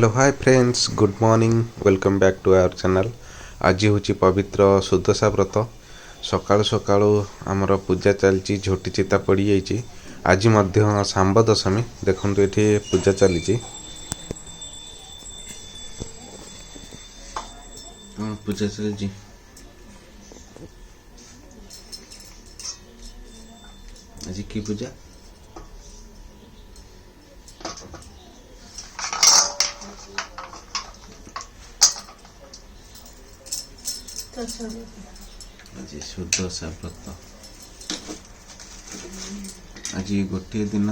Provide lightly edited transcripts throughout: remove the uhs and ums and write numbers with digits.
Hello hi friends good morning welcome back to our channel. आज हूँ पवित्र सुदशा व्रत सकाळु सकाळु आमर पूजा चलती झोटी चिता पड़ जाइए। आज सांब दशमी देखो ये पूजा चली पूजा चली आज की पूजा आज सुदशा व्रत आज गोटे दिन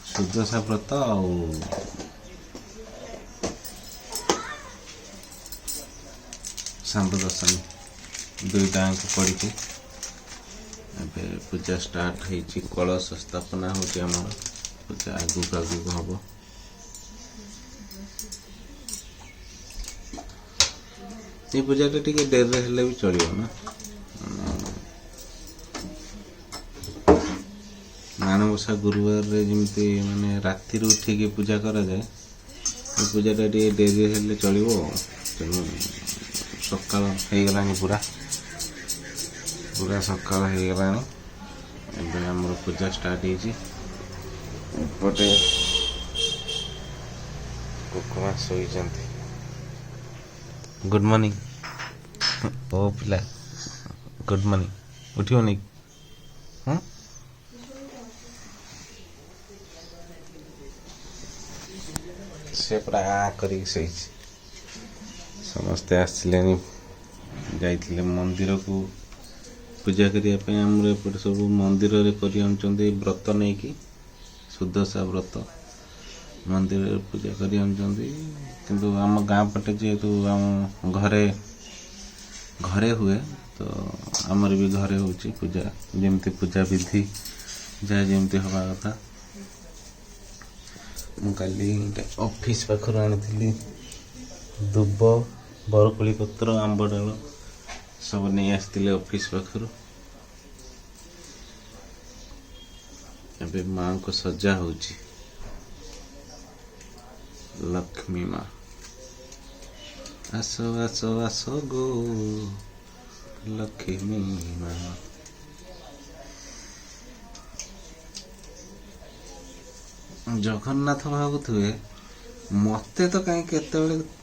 सुदशा व्रत सांब दशमी दुईटा पड़ी पूजा स्टार्ट होती कलश स्थापना होमर पूजा आगू आगू हम ये पूजाटा टी डेरी हेल्ले भी चलो ना माणबसा गुरुवार जमी माने राति उठिकी पूजा करा जाए पूजाटा टी डेरी हेल्ले चलो तेणु सकाळ हो पूरा पूरा सकाळ हो आमर पूजा स्टार्ट होपटे कुकुमा शोई गुड मॉर्निंग ओ पिला गुड मॉर्निंग उठियो नहीं से पूरा आ कर समस्ते आसले जाइए मंदिर को पूजा करने आमर एपटे सब मंदिर कर व्रत नहीं कि सुदशा व्रत मंदिर पूजा कर आम गाँ पटे जेहेतु आम घरे घरे हुए तो आमर भी घरे हो पूजा जमती पूजा विधि जहाँ जमती हवा कथा मुझे ऑफिस पाखर आनी दुब बरकोली पत्र आंब डाल सब नहीं आसते ऑफिस पाखर एवं माँ को सजा हो लक्ष्मी माँ आसो आसो आसो गो लक्ष्मी माँ जगन्नाथ भावुए मते तो कहीं केते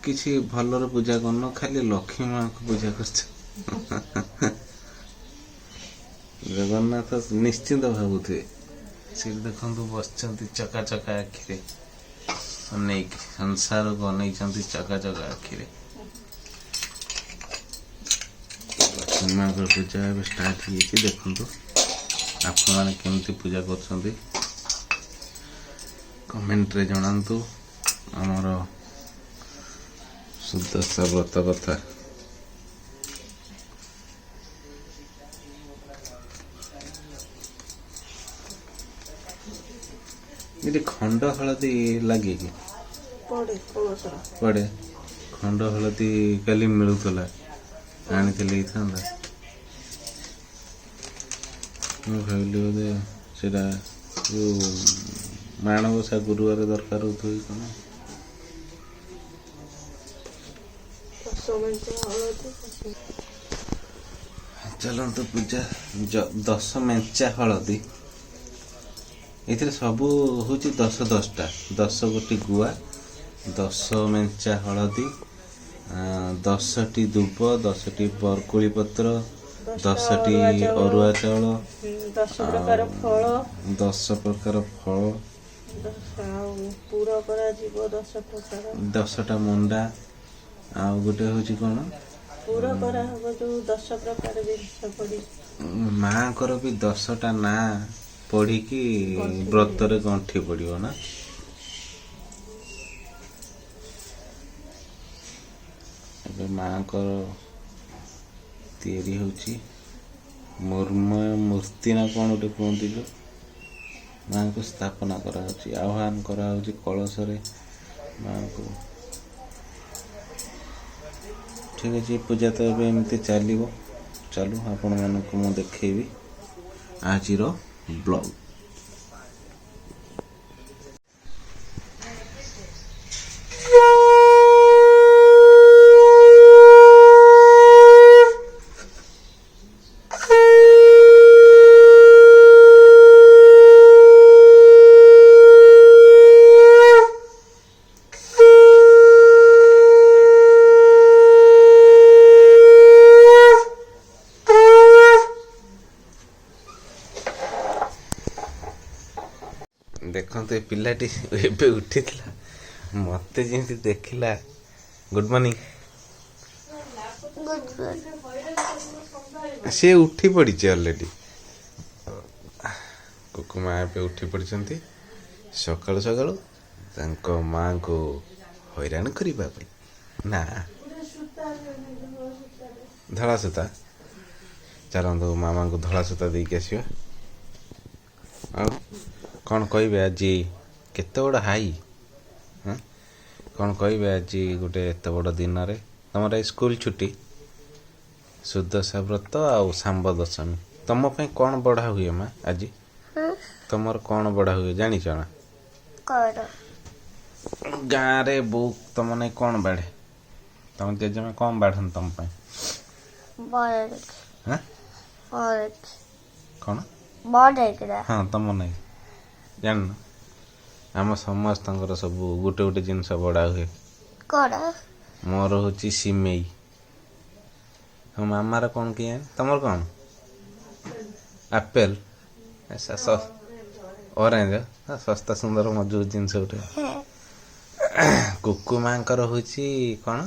किसी भलर पूजा करन खाली लक्ष्मी माँ को पूजा कर जगन्नाथ निश्चिंत भावुए से देखु बस चका चका आखिरे अनेक संसार को अनेक चका चका आखिरे लक्ष्मी माँ को पूजा स्टार्ट हो देखु आपण मैंने केमती पूजा कर कमेंट रे जणांतु आमर सुदशा व्रत कथा ये खंड हलदी लगे कि पड़े खंड हलदी काली मिलूला आनी था भाविली बोधे से माणबसा गुरुवार दरकार हो चलते पूजा 10 मेंचा हलदी ये सब हूँ 10-10टा 10 गोटी गुआ 10 मेंचा हलदी 10टी दुब 10टी बरकोली पत्र 10टी अरुआ चाउल 10 प्रकार फल 10टा मुंडा आ गोटे हूँ कौन माँ को भी 10टा ना पढ़ी कि व्रत गंठी पड़ो ना माँ को तैयारी होची मुर्मय मूर्ति ना कौन गोटे कहती जो माँ को स्थापना करा आह्वान करा कलश माँ को ठीक अच्छे पूजा तो एमती चलो चलू आपण मानक मु देखेबी आज ब्लॉग ଆସନ୍ତୁ ଏ ପିଲାଟି ଏବେ ଉଠିଥିଲା ମତେ ଯେମିତି ଦେଖିଲା ଗୁଡ୍ ମର୍ଣ୍ଣିଂ ସିଏ ଉଠି ପଡ଼ିଛି ଅଲରେଡ଼ି କୁକୁମା ଏବେ ଉଠି ପଡ଼ିଛନ୍ତି ସକାଳୁ ସକାଳୁ ତାଙ୍କ ମାଆଙ୍କୁ ହଇରାଣ କରିବା ପାଇଁ ନା ଧଳା ସୂତା ଚାଲନ୍ତୁ ମାମାଙ୍କୁ ଧଳା ସୂତା ଦେଇକି ଆସିବା ଆଉ କ'ଣ କହିବେ ଆଜି କେତେ ବଡ଼ ହାଇ କ'ଣ କହିବେ ଆଜି ଗୋଟେ ଏତେ ବଡ଼ ଦିନରେ ତମର ଏଇ ସ୍କୁଲ ଛୁଟି ସୁଦଶା ବ୍ରତ ଆଉ ଶାମ୍ବ ଦଶମୀ ତମ ପାଇଁ କ'ଣ ବଢ଼ା ହୁଏ ମା ଆଜି ତମର କ'ଣ ବଢ଼ା ହୁଏ ଜାଣିଛ ନା ଗାଁରେ ବୋଉ ତମ ନାଇଁ କ'ଣ ବାଢ଼େ ତମ ଜେଜେମା କ'ଣ ବାଢ଼ନ୍ତି ତମ ପାଇଁ କ'ଣ ହଁ ତମ ନାଇଁ ଜାଣିନ ଆମ ସମସ୍ତଙ୍କର ସବୁ ଗୋଟେ ଗୋଟେ ଜିନିଷ ବଢ଼ା ହୁଏ ମୋର ହେଉଛି ସିମେଇ ହଁ ମାମାର କ'ଣ କେଜାଣି ତମର କ'ଣ ଆପେଲ ଅରେଞ୍ଜ ଶସ୍ତା ସୁନ୍ଦର ମଜୁର ଜିନିଷ ଗୋଟେ କୁକୁମାଙ୍କର ହେଉଛି କ'ଣ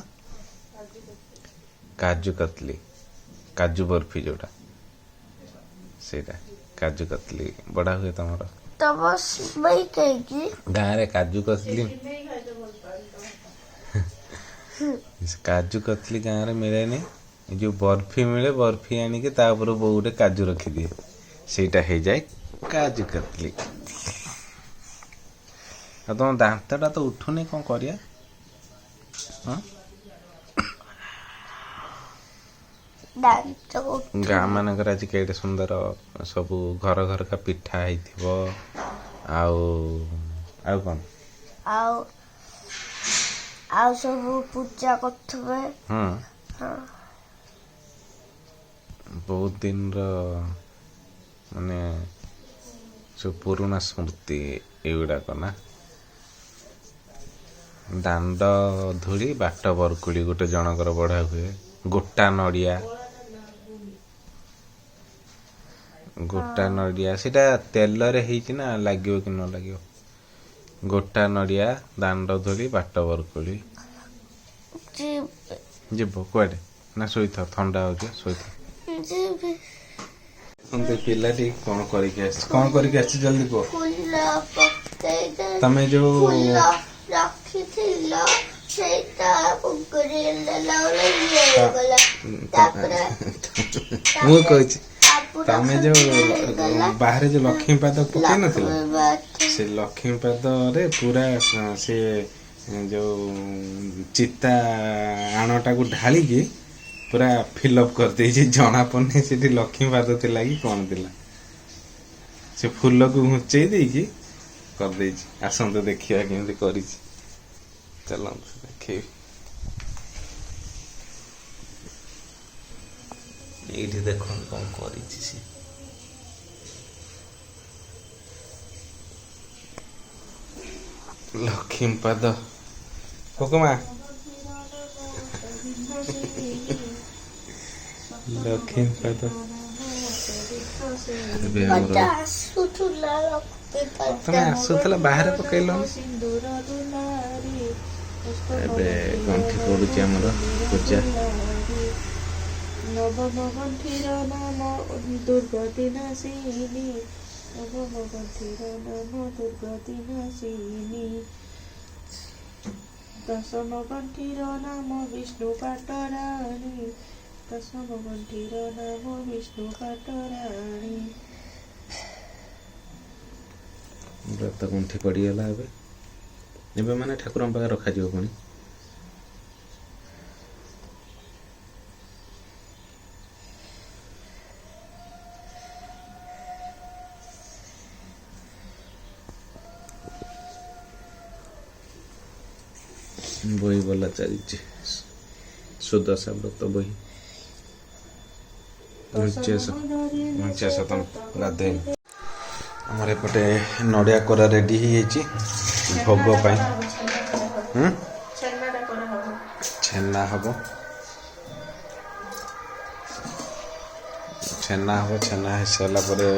କାଜୁ କତଲି କାଜୁ ବର୍ଫି ଯୋଉଟା ସେଇଟା କାଜୁ କତଲି ବଢ଼ା ହୁଏ ତମର ଗାଁରେ କାଜୁ କତଲି କାଜୁ କତଲି ଗାଁରେ ମିଳେନି ଏ ଯୋଉ ବର୍ଫି ମିଳେ ବର୍ଫି ଆଣିକି ତା ଉପରେ ବୋଉ ଗୋଟେ କାଜୁ ରଖିଦିଏ ସେଇଟା ହେଇଯାଏ କାଜୁ କତଲି ଆଉ ତମ ଦାନ୍ତଟା ତ ଉଠୁନି କ'ଣ କରିବା ଗାଁ ମାନଙ୍କରେ ଆଜି କେତେ ସୁନ୍ଦର ସବୁ ଘର ଘରକା ପିଠା ହେଇଥିବ ଆଉ ଆଉ କ'ଣ ଆଉ ସବୁ ପୂଜା କରୁଥିବେ ବହୁତ ଦିନର ମାନେ ସବୁ ପୁରୁଣା ସ୍ମୃତି ଏଗୁଡ଼ାକ ନା ଦାଣ୍ଡ ଧୂଳି ବାଟ ବରକୁଳି ଗୋଟେ ଜଣଙ୍କର ବଢ଼ା ହୁଏ ଗୋଟା ନଡ଼ିଆ ସେଇଟା ତେଲରେ ହେଇଛି ନା ଲାଗିବ କି ନ ଲାଗିବ ଗୋଟା ନଡ଼ିଆ ଦାଣ୍ଡ ଧୂଳି ବାଟ ବରକୁଳି ଯିବ କୁଆଡ଼େ ନା ଶୋଇଥାଉ ଥଣ୍ଡା ହେଉଛି ଶୋଇଥାଉ ପିଲାଟି କ'ଣ କରିକି ଆସିଛି ଜଲ୍ଦି କୁହ ତମେ ଯୋଉ ମୁଁ କହୁଛି ତମେ ଯୋଉ ବାହାରେ ଯୋଉ ଲକ୍ଷ୍ମୀ ପାଦ ପକେଇ ନଥିଲ ସେ ଲକ୍ଷ୍ମୀ ପାଦରେ ପୁରା ସେ ଯୋଉ ଚିତା ଆଣଟାକୁ ଢାଳିକି ପୁରା ଫିଲଅପ୍ କରିଦେଇଛି ଜଣା ପଡୁନି ସେଠି ଲକ୍ଷ୍ମୀ ପାଦ ଥିଲା କି କ'ଣ ଥିଲା ସେ ଫୁଲକୁ ଘୁଞ୍ଚେଇ ଦେଇକି କରିଦେଇଛି ଆସନ୍ତୁ ଦେଖିବା କେମିତି କରିଛି ଚାଲନ୍ତୁ ଦେଖେଇବି ଏଇଠି ଦେଖନ୍ତୁ କ'ଣ କରିଛି ସେ ଲକ୍ଷ୍ମୀ ପାଦ କୁକୁମା ଲକ୍ଷ୍ମୀ ପାଦ ତମେ ଆସୁଥିଲା ବାହାରେ ପକେଇଲ ଏବେ ଗଣ୍ଠି ପଡୁଛି ଆମର ପୂଜା ନବମ ଗଣ୍ଠିର ନାମ ଦୁର୍ଗତି ନାଶିନୀ ନବମ ଗଣ୍ଠିର ନାମ ଦୁର୍ଗତି ନାଶିନୀ ଦଶମ ଗଣ୍ଠିର ନାମ ବିଷ୍ଣୁ ପାଟରାଣୀ ଦଶମ ଗଣ୍ଠିର ନାମ ବିଷ୍ଣୁ ପାଟରାଣୀ ବ୍ରତ ଗଣ୍ଠି ପଡ଼ିଗଲା ଏବେ ମାନେ ଠାକୁରଙ୍କ ପାଖରେ ରଖାଯିବ ପୁଣି ବହି ବୋଲା ଚାଲିଛି ସୁଦଶା ବ୍ରତ ବହି ଗାଧେଇ ଆମର ଏପଟେ ନଡ଼ିଆ କୋରା ରେଡ଼ି ହେଇଯାଇଛି ଭୋଗ ପାଇଁ ଛେନା ହବ ଛେନା ହେଇସାରିଲା ପରେ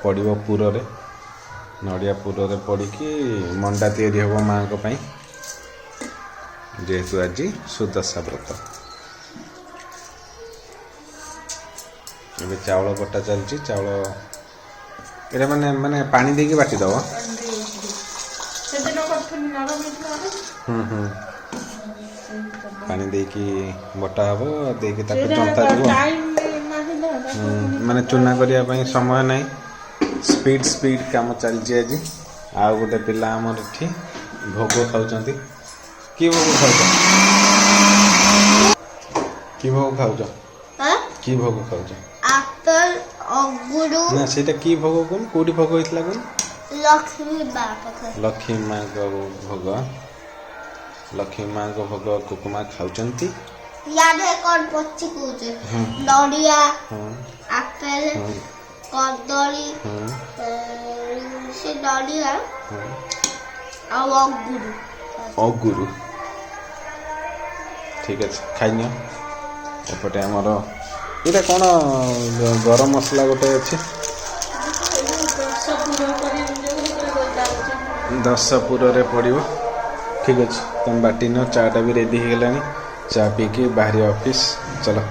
ପଡ଼ିବ ପୁରରେ नड़िया पुर पड़ी मंडा तैयारी हम माँ जेहेतु आज सुदशा व्रत ए चाउल बटा चलती चाउल ये माने माने पानी देके बाटी दब पानी देकी बटा हम देकी जंता माने चूना करने समय ना स्पीड स्पीड काम चलती आज आउ गोटे पिला आमर एठी भोग खाऊं कि भोग खाऊ कि भोग खाऊ कि भोग खाऊ आपेल अंगूर ना सेटा की भोग कोन कोडी भोग होइतला कोन लक्ष्मी माँ को भोग लक्ष्मी माँ को भोग कुकुमा खाऊचंती याद है कौन पच्ची कूचे नड़िया आपेल कदली से नड़िया और अंगूर अगुरु ठीक अच्छे खाइन एपटे आमर ये कौन गरम मसला गोटे अच्छे 10 पुर पड़ो ठीक अच्छे तुम बाटी न चाटा भी रेडी हो गलानी चा पी के बाहरी ऑफिस चलो।